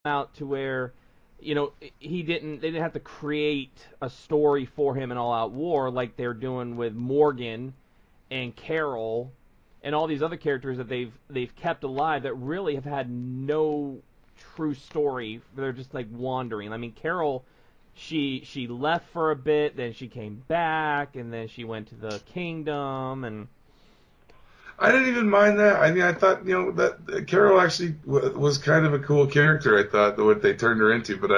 out to where, they didn't have to create a story for him in All Out War like they're doing with Morgan and Carol and all these other characters that they've kept alive that really have had no true story. They're just like wandering. I mean, Carol, she left for a bit, then she came back, and then she went to the kingdom, and I didn't even mind that. I mean, I thought, that Carol actually was kind of a cool character. I thought what they turned her into, but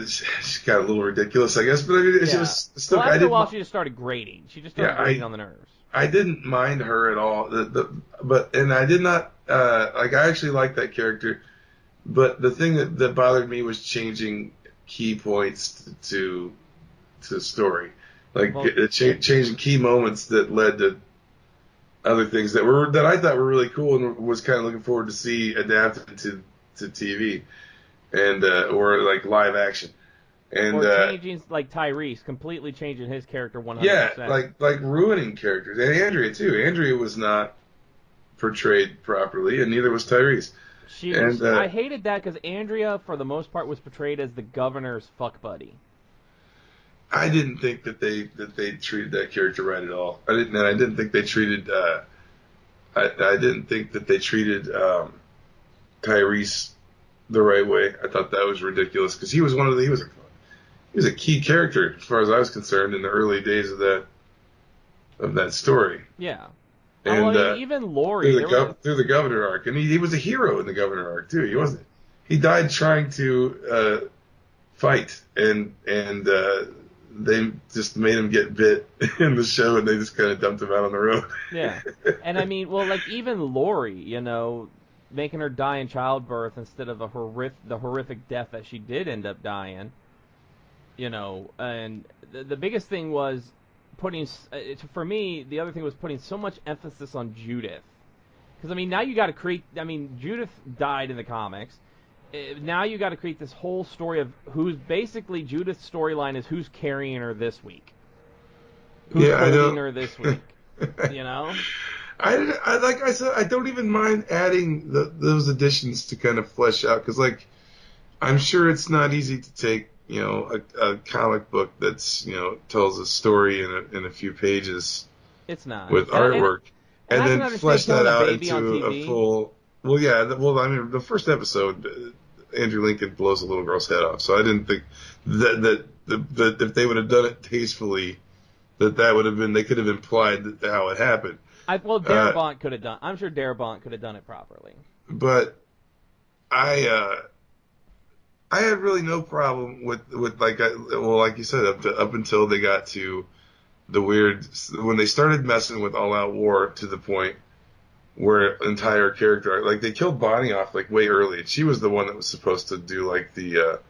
she got a little ridiculous, I guess. But I mean, she yeah. was still. Well, I after a didn't. while, she just started grating. She just Yeah, started grating on the nerves. I didn't mind her at all. And I did not like. I actually liked that character. But the thing that bothered me was changing key points to story, like Well, changing key moments that led to other things that I thought were really cool and was kind of looking forward to see adapted to TV and or like live action. And or changing, like Tyrese, completely changing his character 100%. yeah, like ruining characters. And Andrea too. Andrea was not portrayed properly, and neither was Tyrese. I hated that because Andrea, for the most part, was portrayed as the governor's fuck buddy. I didn't think that they treated that character right at all. I didn't think they treated. I didn't think that they treated Tyrese the right way. I thought that was ridiculous because he was a key character as far as I was concerned in the early days of that story. Yeah. And even Lori through the governor arc, and he was a hero in the governor arc too. He wasn't. He died trying to fight, and they just made him get bit in the show, and they just kind of dumped him out on the road. Yeah, and I mean, well, like even Lori, making her die in childbirth instead of the horrific death that she did end up dying. And the biggest thing was for me, the other thing was putting so much emphasis on Judith. Because, I mean, now you got to create... I mean, Judith died in the comics. Now you got to create this whole story of who's... Basically, Judith's storyline is who's carrying her this week. Who's holding her this week. Like I said, I don't even mind adding those additions to kind of flesh out. Because, like, I'm sure it's not easy to take... a comic book that's, tells a story in a few pages. It's not. With artwork. And then flesh that out into a full... Well, yeah, I mean, the first episode, Andrew Lincoln blows a little girl's head off. So I didn't think that if they would have done it tastefully, that would have been... They could have implied how it happened. Darabont could have done... I'm sure Darabont could have done it properly. But I had really no problem with like you said, up until they got to the weird, when they started messing with All Out War to the point where entire character, like they killed Bonnie off like way early, and she was the one that was supposed to do like the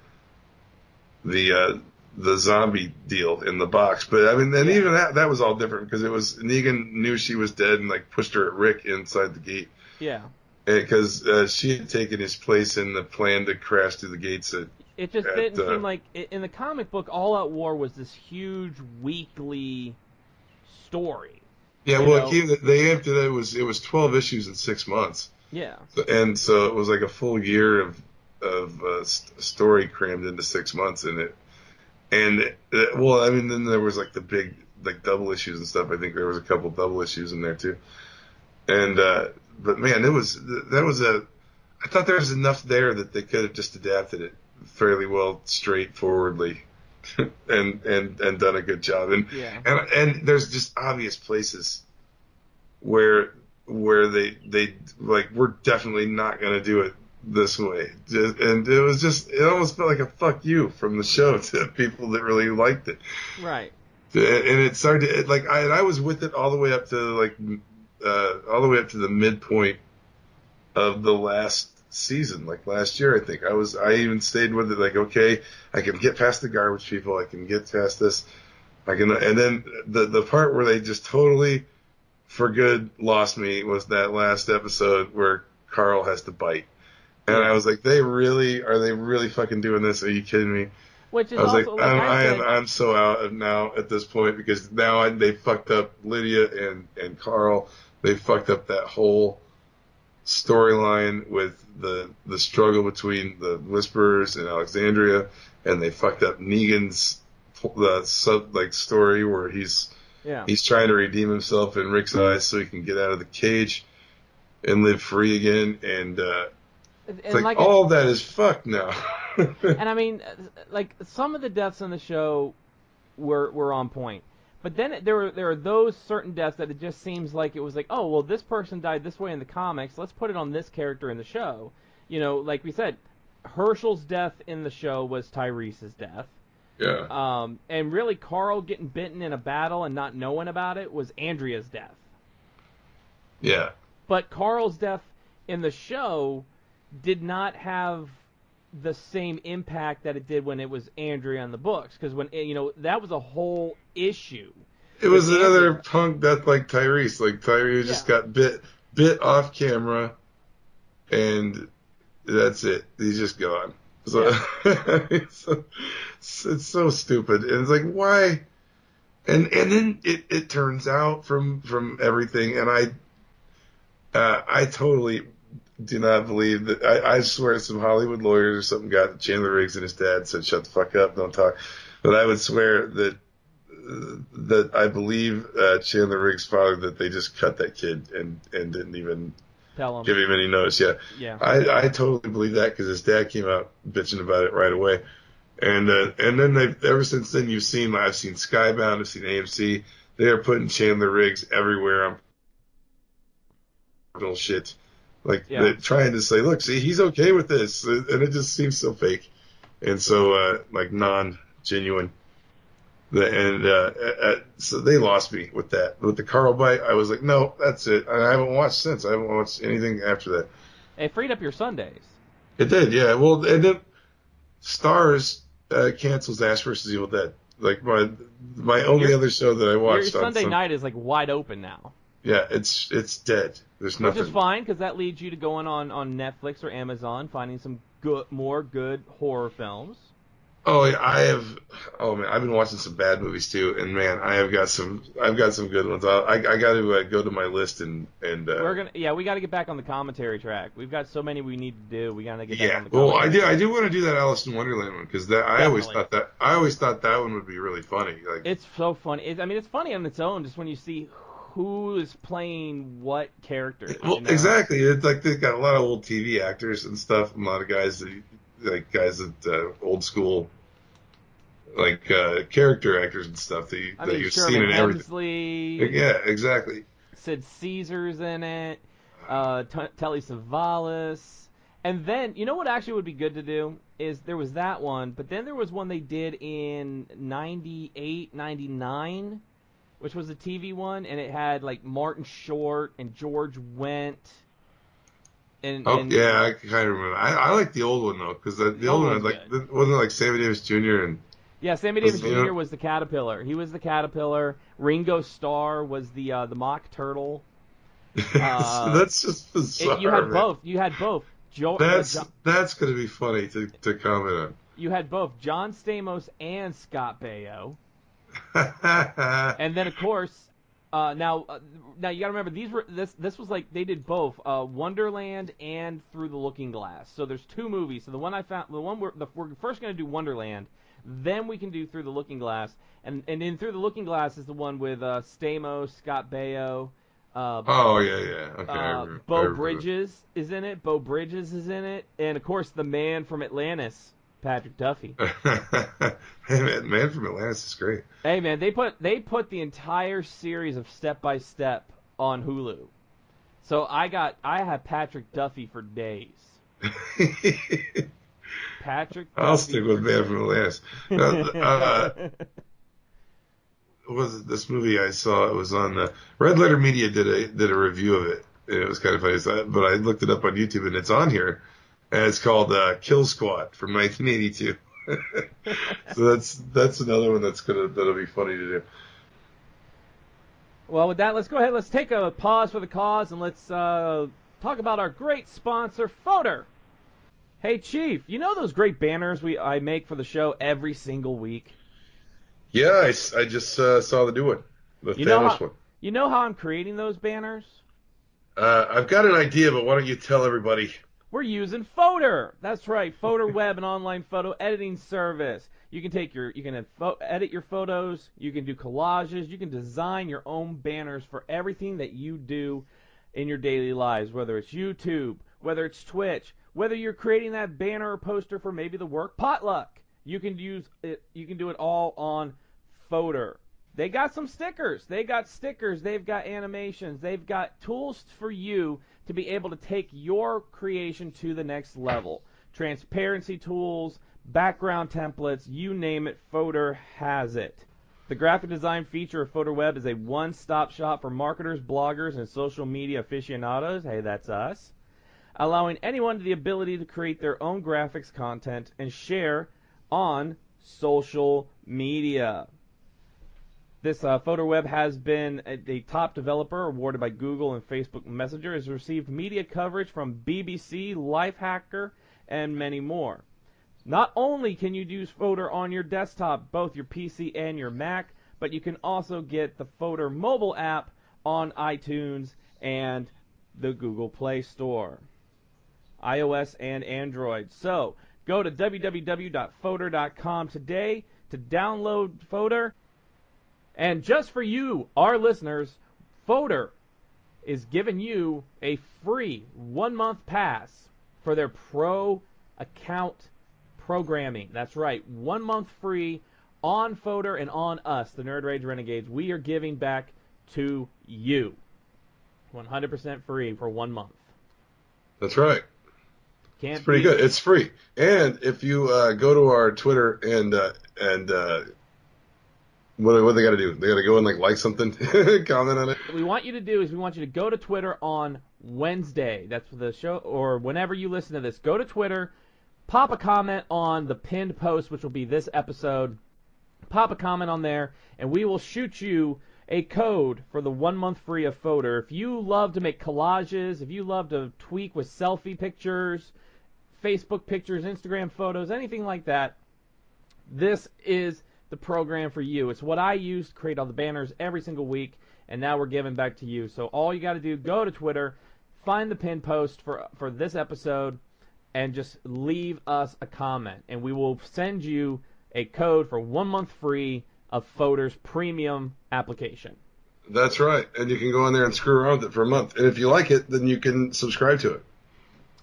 zombie deal in the box. But I mean, then even that was all different because it was Negan knew she was dead and like pushed her at Rick inside the gate. Yeah. Because she had taken his place in the plan to crash through the gates. It just didn't seem like... In the comic book, All Out War was this huge weekly story. Yeah, well, it was 12 issues in 6 months. Yeah. And so it was like a full year of story crammed into 6 months in it. And, well, I mean, then there was like the big, like double issues and stuff. I think there was a couple double issues in there too. And, but man, I thought there was enough there that they could have just adapted it fairly well, straightforwardly, and done a good job. And there's just obvious places where they like, we're definitely not going to do it this way. And it almost felt like a fuck you from the show to people that really liked it. Right. And it started to, I was with it all the way up to the midpoint of the last season, like last year, I think. I even stayed with it, like, okay, I can get past the garbage people, I can get past this, and then the part where they just totally, for good, lost me was that last episode where Carl has to bite. And I was like, are they really fucking doing this? Are you kidding me? Which is I was also, like, I'm so out now at this point because now they fucked up Lydia and Carl. They fucked up that whole storyline with the struggle between the Whisperers and Alexandria, and they fucked up Negan's the sub like story where Yeah. he's trying to redeem himself in Rick's eyes so he can get out of the cage and live free again, and it's And like like, all of that is fucked now. and I mean, like some of the deaths on the show were on point. But then there are those certain deaths that it just seems like it was like, oh well, this person died this way in the comics. Let's put it on this character in the show. You know, like we said, Herschel's death in the show was Tyrese's death. Yeah. And really, Carl getting bitten in a battle and not knowing about it was Andrea's death. Yeah. But Carl's death in the show did not have the same impact that it did when it was Andrea in the books, because when that was a whole issue. It was another punk death like Tyrese. Like Tyrese just got bit off camera, and that's it. He's just gone. So it's so stupid, and it's like why? And then it turns out from everything, and I totally do not believe that. I swear some Hollywood lawyers or something got Chandler Riggs and his dad said, "Shut the fuck up, don't talk." But I would swear that I believe Chandler Riggs' father that they just cut that kid and didn't even give him any notice. Yeah, yeah. I totally believe that because his dad came out bitching about it right away, and then ever since then I've seen Skybound, I've seen AMC. They are putting Chandler Riggs everywhere on little shit. Like they're trying to say, look, see, he's okay with this, and it just seems so fake and so like non-genuine. So they lost me with that. With the Carl bite, I was like, no, that's it. And I haven't watched since. I haven't watched anything after that. It freed up your Sundays. It did, yeah. Well, and then Stars cancels Ash vs. Evil Dead. Like my only other show that I watched. Your Sunday night is like wide open now. Yeah, it's dead. There's nothing. Which is fine, because that leads you to going on Netflix or Amazon, finding some more good horror films. Oh, yeah, Oh man, I've been watching some bad movies too, and man, I've got some good ones. I got to go to my list and. We got to get back on the commentary track. We've got so many we need to do. We got to get back on the. Well, I do want to do that Alice in Wonderland one because I always thought that one would be really funny. Like it's so funny. It's funny on its own, just when you see who is playing what character. Well, exactly. It's like they've got a lot of old TV actors and stuff. A lot of guys that old school. Like character actors and stuff that you've seen in everything. Yeah, exactly. Sid Caesar's in it. Telly Savalas. And then, you know what actually would be good to do? Is there was that one, but then there was one they did in 98, 99, which was a TV one, and it had like Martin Short and George Wendt. Yeah, I kind of remember. I like the old one though, because the old one wasn't like Sammy Davis Jr. and. Yeah, Sammy Davis Jr. was the caterpillar. He was the caterpillar. Ringo Starr was the mock turtle. That's just bizarre. You had both. That's going to be funny to comment on. You had both John Stamos and Scott Baio. And then of course, now you got to remember this was like they did both Wonderland and Through the Looking Glass. So there's two movies. So the one we're first going to do Wonderland. Then we can do Through the Looking Glass, and in Through the Looking Glass is the one with Stamos, Scott Baio. Okay. Beau Bridges is in it. Beau Bridges is in it, and of course the man from Atlantis, Patrick Duffy. Hey man from Atlantis is great. Hey man, they put the entire series of Step by Step on Hulu, so I had Patrick Duffy for days. Patrick Duffy. I'll stick with Man from Atlantis. Was this movie I saw? It was on Red Letter Media did a review of it, and it was kind of funny. But I looked it up on YouTube, and it's on here, and it's called Kill Squad from 1982. So that's another one that'll be funny to do. Well, with that, let's go ahead. Let's take a pause for the cause, and let's talk about our great sponsor, Foder. Hey, Chief, you know those great banners I make for the show every single week? Yeah, I just saw the new one, the Thanos one. You know how I'm creating those banners? I've got an idea, but why don't you tell everybody? We're using Photor. That's right, Photor Web, an online photo editing service. You can edit your photos. You can do collages. You can design your own banners for everything that you do in your daily lives, whether it's YouTube, whether it's Twitch, whether you're creating that banner or poster for maybe the work potluck. You can use it. You can do it all on Photor. They got some stickers. They've got animations. They've got tools for you to be able to take your creation to the next level. Transparency tools, background templates, you name it, Photor has it. The graphic design feature of Photor Web is a one-stop shop for marketers, bloggers, and social media aficionados. Hey, that's us. Allowing anyone the ability to create their own graphics content and share on social media. This Photor Web has been a top developer awarded by Google and Facebook Messenger, has received media coverage from BBC, Lifehacker, and many more. Not only can you use Photor on your desktop, both your PC and your Mac, but you can also get the Photor mobile app on iTunes and the Google Play Store, iOS and Android. So go to www.photor.com today to download Photor. And just for you, our listeners, Photor is giving you a free 1-month pass for their pro account programming. That's right, 1 month free on Photor and on us, the Nerd Rage Renegades. We are giving back to you 100% free for 1 month. That's right. It's pretty good. It's free. And if you go to our Twitter and what they got to do? They got to go and like something, comment on it. What we want you to do is we want you to go to Twitter on Wednesday. That's the show, or whenever you listen to this. Go to Twitter, pop a comment on the pinned post, which will be this episode. Pop a comment on there, and we will shoot you a code for the 1 month free of Photor. If you love to make collages, if you love to tweak with selfie pictures, Facebook pictures, Instagram photos, anything like that, this is the program for you. It's what I use to create all the banners every single week, and now we're giving back to you. So all you got to do, go to Twitter, find the pinned post for this episode, and just leave us a comment, and we will send you a code for 1 month free of Photor's premium application. That's right, and you can go in there and screw around with it for a month, and if you like it, then you can subscribe to it.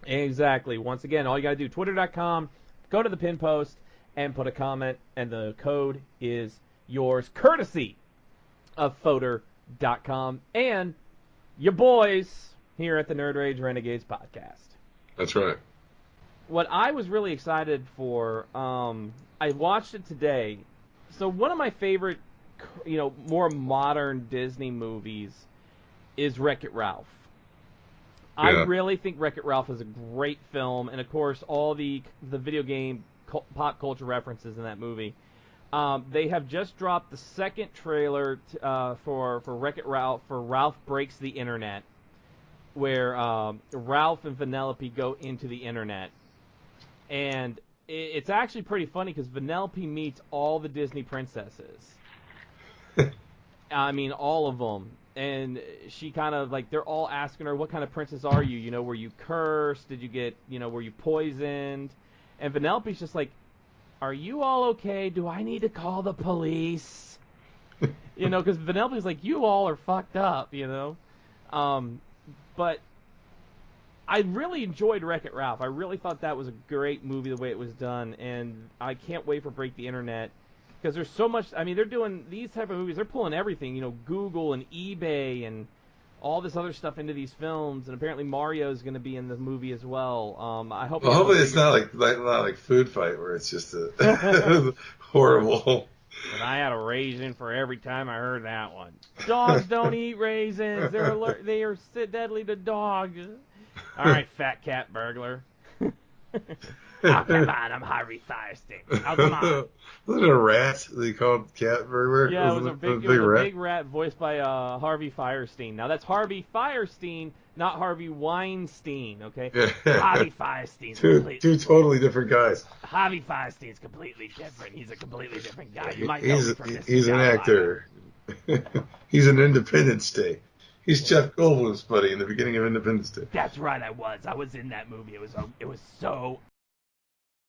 Exactly. Once again, all you got to do, twitter.com, go to the pinned post, and put a comment, and the code is yours, courtesy of Photor.com and your boys here at the Nerd Rage Renegades podcast. That's right. What I was really excited for, I watched it today. So one of my favorite, more modern Disney movies is Wreck-It Ralph. Yeah. I really think Wreck-It Ralph is a great film, and of course all the video game pop culture references in that movie. They have just dropped the second trailer for Wreck-It Ralph, for Ralph Breaks the Internet, where Ralph and Vanellope go into the internet. And it's actually pretty funny because Vanellope meets all the Disney princesses. I mean, all of them. And she kind of, they're all asking her, what kind of princess are you? Were you cursed? Did you get, were you poisoned? And Vanellope's just like, are you all okay? Do I need to call the police? Because Vanellope's like, you all are fucked up, But I really enjoyed Wreck-It Ralph. I really thought that was a great movie, the way it was done. And I can't wait for Break the Internet. Because there's so much, they're doing these type of movies. They're pulling everything, Google and eBay and all this other stuff into these films, and apparently Mario's going to be in the movie as well. I hope. Well, hopefully it's not like Food Fight where it's just a horrible. And I had a raisin for every time I heard that one. Dogs don't eat raisins. They are deadly to dogs. All right, fat cat burglar. Oh, come on, I'm Harvey Firestein. Oh, come on. Was it a rat they called cat burglar? Yeah, it was a big rat voiced by Harvey Firestein. Now, that's Harvey Firestein, not Harvey Weinstein, okay? Yeah. Harvey Firestein's two totally different guys. Harvey Firestein's completely different. He's a completely different guy. You might know him from this. He's an actor. He's an Independence Day. He's Jeff Goldblum's buddy in the beginning of Independence Day. That's right, I was in that movie. It was so